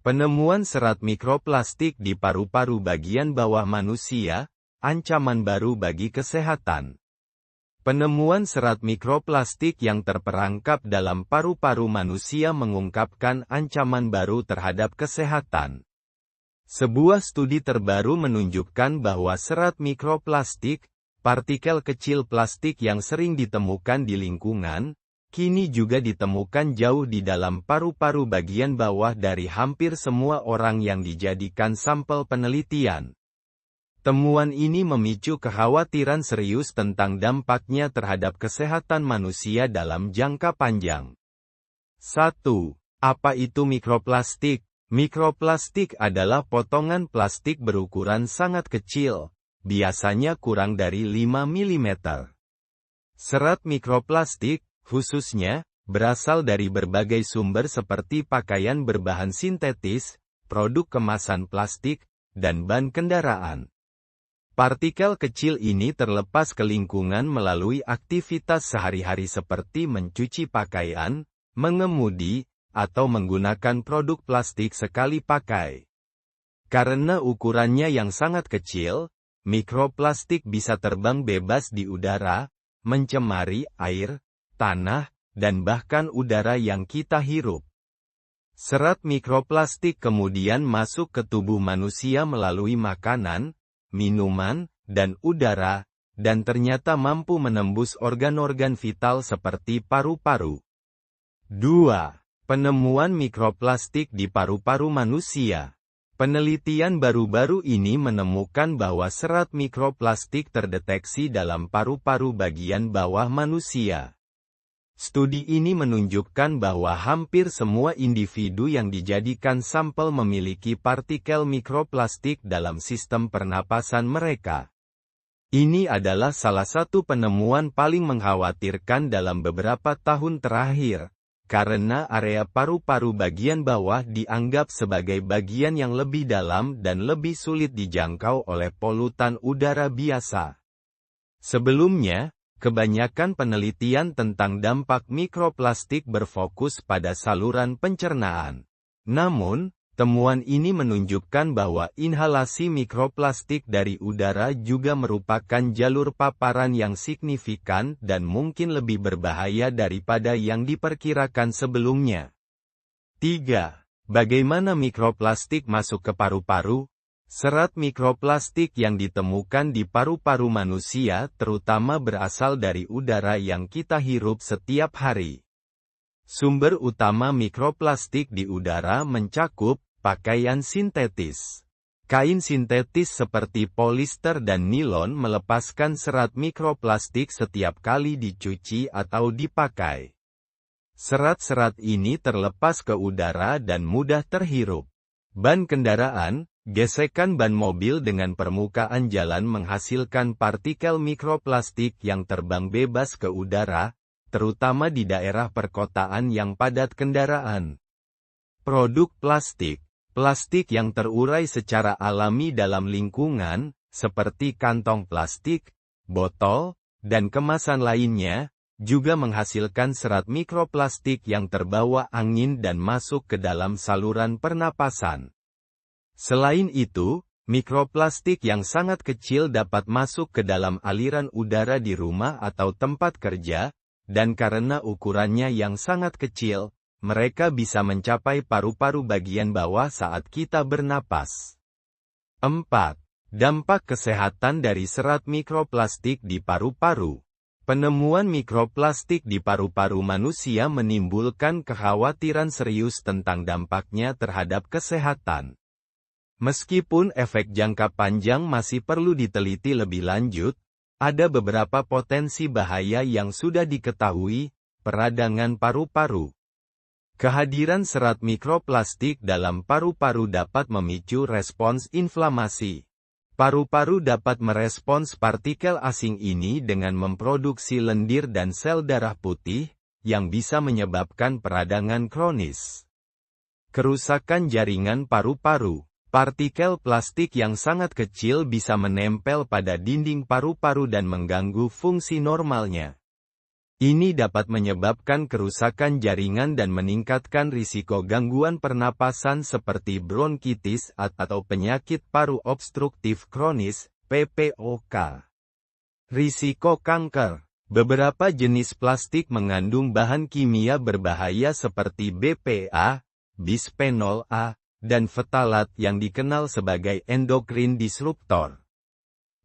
Penemuan serat mikroplastik di paru-paru bagian bawah manusia, ancaman baru bagi kesehatan. Penemuan serat mikroplastik yang terperangkap dalam paru-paru manusia mengungkapkan ancaman baru terhadap kesehatan. Sebuah studi terbaru menunjukkan bahwa serat mikroplastik, partikel kecil plastik yang sering ditemukan di lingkungan, kini juga ditemukan jauh di dalam paru-paru bagian bawah dari hampir semua orang yang dijadikan sampel penelitian. Temuan ini memicu kekhawatiran serius tentang dampaknya terhadap kesehatan manusia dalam jangka panjang. 1. Apa itu mikroplastik? Mikroplastik adalah potongan plastik berukuran sangat kecil, biasanya kurang dari 5 mm. Serat mikroplastik, khususnya, berasal dari berbagai sumber seperti pakaian berbahan sintetis, produk kemasan plastik, dan ban kendaraan. Partikel kecil ini terlepas ke lingkungan melalui aktivitas sehari-hari seperti mencuci pakaian, mengemudi, atau menggunakan produk plastik sekali pakai. Karena ukurannya yang sangat kecil, mikroplastik bisa terbang bebas di udara, mencemari air, tanah, dan bahkan udara yang kita hirup. Serat mikroplastik kemudian masuk ke tubuh manusia melalui makanan, minuman, dan udara, dan ternyata mampu menembus organ-organ vital seperti paru-paru. 2. Penemuan mikroplastik di paru-paru manusia. Penelitian baru-baru ini menemukan bahwa serat mikroplastik terdeteksi dalam paru-paru bagian bawah manusia. Studi ini menunjukkan bahwa hampir semua individu yang dijadikan sampel memiliki partikel mikroplastik dalam sistem pernapasan mereka. Ini adalah salah satu penemuan paling mengkhawatirkan dalam beberapa tahun terakhir, karena area paru-paru bagian bawah dianggap sebagai bagian yang lebih dalam dan lebih sulit dijangkau oleh polutan udara biasa. Sebelumnya, kebanyakan penelitian tentang dampak mikroplastik berfokus pada saluran pencernaan. Namun, temuan ini menunjukkan bahwa inhalasi mikroplastik dari udara juga merupakan jalur paparan yang signifikan dan mungkin lebih berbahaya daripada yang diperkirakan sebelumnya. 3. Bagaimana mikroplastik masuk ke paru-paru? Serat mikroplastik yang ditemukan di paru-paru manusia terutama berasal dari udara yang kita hirup setiap hari. Sumber utama mikroplastik di udara mencakup pakaian sintetis. Kain sintetis seperti polister dan nilon melepaskan serat mikroplastik setiap kali dicuci atau dipakai. Serat-serat ini terlepas ke udara dan mudah terhirup. Ban kendaraan, gesekan ban mobil dengan permukaan jalan menghasilkan partikel mikroplastik yang terbang bebas ke udara, terutama di daerah perkotaan yang padat kendaraan. Produk plastik. Plastik yang terurai secara alami dalam lingkungan, seperti kantong plastik, botol, dan kemasan lainnya, juga menghasilkan serat mikroplastik yang terbawa angin dan masuk ke dalam saluran pernapasan. Selain itu, mikroplastik yang sangat kecil dapat masuk ke dalam aliran udara di rumah atau tempat kerja, dan karena ukurannya yang sangat kecil, mereka bisa mencapai paru-paru bagian bawah saat kita bernapas. 4. Dampak kesehatan dari serat mikroplastik di paru-paru. Penemuan mikroplastik di paru-paru manusia menimbulkan kekhawatiran serius tentang dampaknya terhadap kesehatan. Meskipun efek jangka panjang masih perlu diteliti lebih lanjut, ada beberapa potensi bahaya yang sudah diketahui. Peradangan paru-paru. Kehadiran serat mikroplastik dalam paru-paru dapat memicu respons inflamasi. Paru-paru dapat merespons partikel asing ini dengan memproduksi lendir dan sel darah putih, yang bisa menyebabkan peradangan kronis. Kerusakan jaringan paru-paru. Partikel plastik yang sangat kecil bisa menempel pada dinding paru-paru dan mengganggu fungsi normalnya. Ini dapat menyebabkan kerusakan jaringan dan meningkatkan risiko gangguan pernapasan seperti bronkitis atau penyakit paru obstruktif kronis, PPOK. Risiko kanker. Beberapa jenis plastik mengandung bahan kimia berbahaya seperti BPA, bisphenol A, dan ftalat yang dikenal sebagai endokrin disruptor.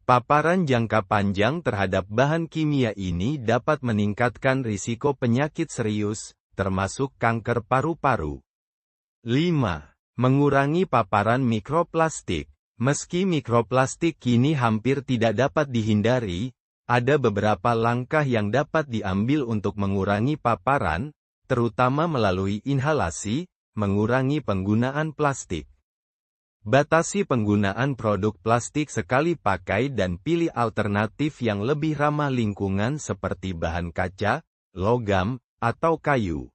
Paparan jangka panjang terhadap bahan kimia ini dapat meningkatkan risiko penyakit serius, termasuk kanker paru-paru. 5. Mengurangi paparan mikroplastik. Meski mikroplastik kini hampir tidak dapat dihindari, ada beberapa langkah yang dapat diambil untuk mengurangi paparan, terutama melalui inhalasi, mengurangi penggunaan plastik. Batasi penggunaan produk plastik sekali pakai dan pilih alternatif yang lebih ramah lingkungan seperti bahan kaca, logam, atau kayu.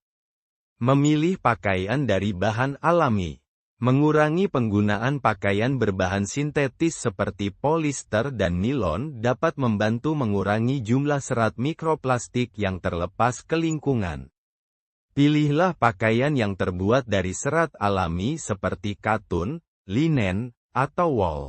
Memilih pakaian dari bahan alami. Mengurangi penggunaan pakaian berbahan sintetis seperti polister dan nilon dapat membantu mengurangi jumlah serat mikroplastik yang terlepas ke lingkungan. Pilihlah pakaian yang terbuat dari serat alami seperti katun, linen, atau wol.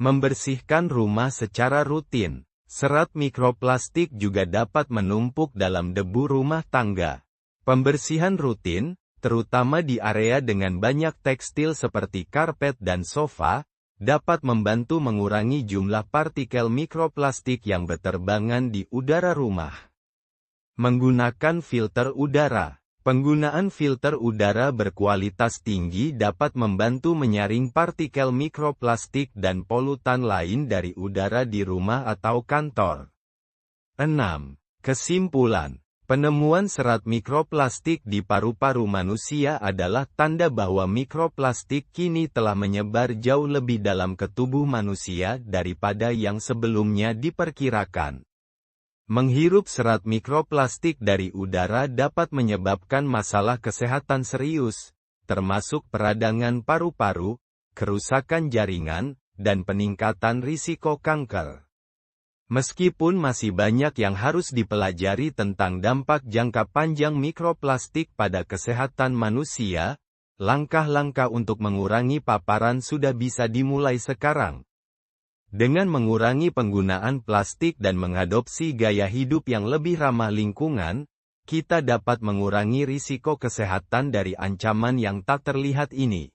Membersihkan rumah secara rutin. Serat mikroplastik juga dapat menumpuk dalam debu rumah tangga. Pembersihan rutin, terutama di area dengan banyak tekstil seperti karpet dan sofa, dapat membantu mengurangi jumlah partikel mikroplastik yang berterbangan di udara rumah. Menggunakan filter udara. Penggunaan filter udara berkualitas tinggi dapat membantu menyaring partikel mikroplastik dan polutan lain dari udara di rumah atau kantor. 6. Kesimpulan. Penemuan serat mikroplastik di paru-paru manusia adalah tanda bahwa mikroplastik kini telah menyebar jauh lebih dalam ke tubuh manusia daripada yang sebelumnya diperkirakan. Menghirup serat mikroplastik dari udara dapat menyebabkan masalah kesehatan serius, termasuk peradangan paru-paru, kerusakan jaringan, dan peningkatan risiko kanker. Meskipun masih banyak yang harus dipelajari tentang dampak jangka panjang mikroplastik pada kesehatan manusia, langkah-langkah untuk mengurangi paparan sudah bisa dimulai sekarang. Dengan mengurangi penggunaan plastik dan mengadopsi gaya hidup yang lebih ramah lingkungan, kita dapat mengurangi risiko kesehatan dari ancaman yang tak terlihat ini.